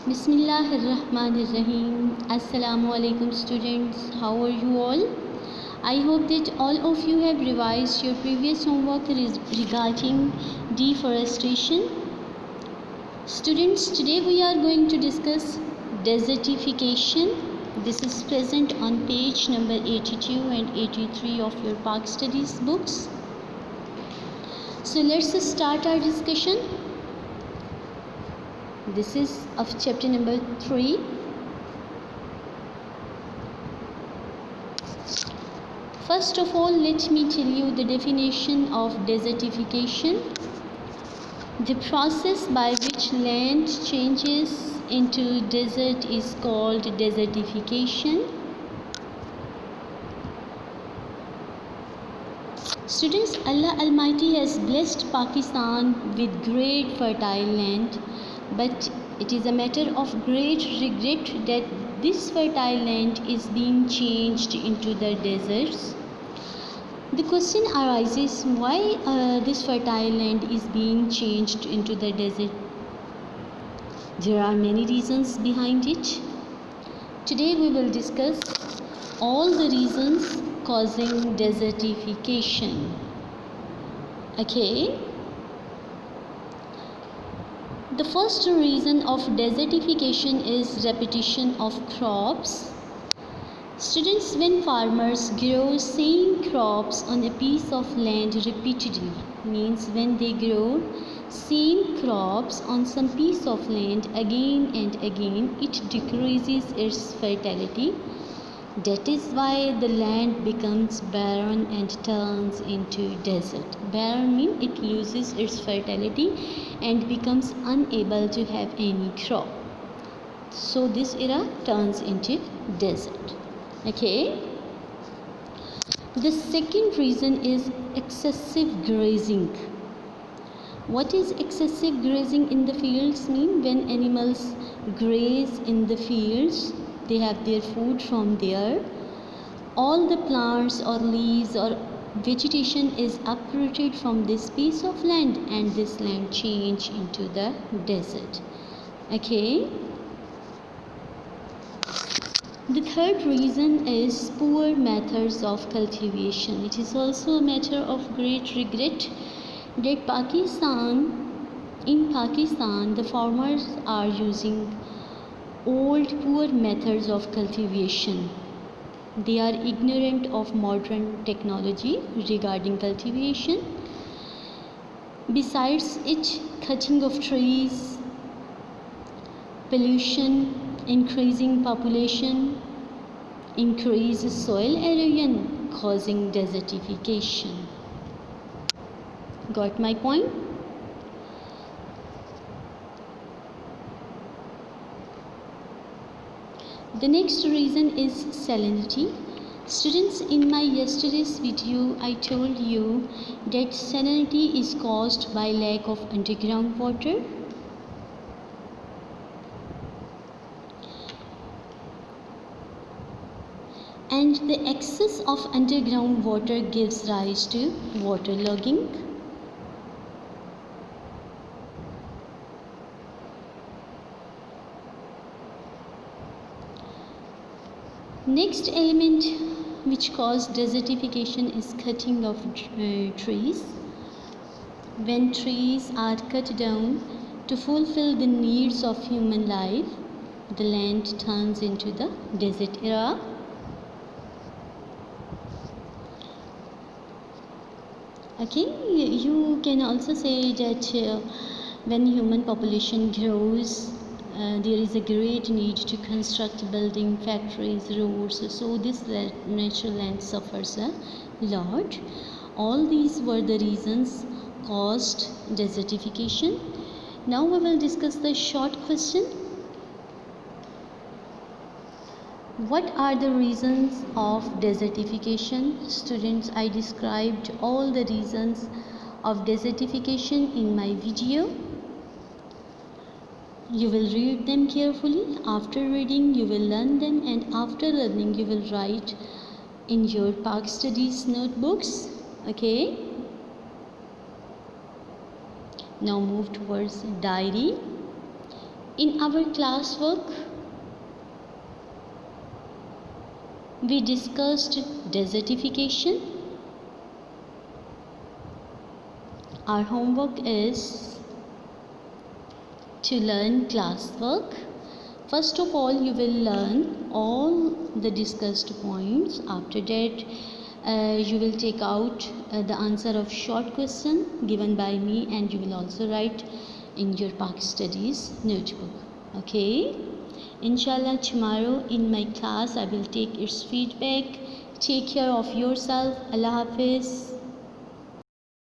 Bismillahirrahmanirrahim. Assalamu alaikum students. How are you all? I hope that all of you have revised your previous homework regarding deforestation. Students, today we are going to discuss desertification. This is present on page number 82 and 83 of your Park Studies books. So let's start our discussion. This is of chapter number 3. First of all, let me tell you the definition of desertification. The process by which land changes into desert is called desertification. Students, Allah Almighty has blessed Pakistan with great fertile land, but it is a matter of great regret that this fertile land is being changed into the deserts. The question arises, why this fertile land is being changed into the desert? There are many reasons behind it. Today we will discuss all the reasons causing desertification. Okay. The first reason of desertification is repetition of crops. Students, when farmers grow same crops on a piece of land repeatedly, means when they grow same crops on some piece of land again and again, it decreases its fertility. That is why the land becomes barren and turns into desert. Barren means it loses its fertility and becomes unable to have any crop. So this era turns into desert. Okay. The second reason is excessive grazing. What is excessive grazing in the fields mean? When animals graze in the fields, they have their food from there. All the plants or leaves or vegetation is uprooted from this piece of land and this land change into the desert. Okay. The third reason is poor methods of cultivation. It is also a matter of great regret that in Pakistan the farmers are using old poor methods of cultivation. They are ignorant of modern technology regarding cultivation. Besides it, cutting of trees, pollution, increasing population, increased soil erosion, causing desertification. Got my point? The next reason is salinity. Students, in my yesterday's video, I told you that salinity is caused by lack of underground water. And the excess of underground water gives rise to waterlogging. Next element which causes desertification is cutting of trees. When trees are cut down to fulfill the needs of human life, the land turns into the desert era. Okay, you can also say that when human population grows, there is a great need to construct building, factories, roads, so this natural land suffers a lot. All these were the reasons caused desertification. Now we will discuss the short question. What are the reasons of desertification? Students, I described all the reasons of desertification in my video. You will read them carefully. After reading, you will learn them, and after learning, you will write in your Park Studies notebooks. Okay. Now move towards diary. In our classwork, we discussed desertification. Our homework is to learn classwork. First of all, you will learn all the discussed points. After that, you will take out the answer of short question given by me, and you will also write in your Pak Studies notebook. Okay? Inshallah, tomorrow in my class I will take its feedback. Take care of yourself. Allah Hafiz.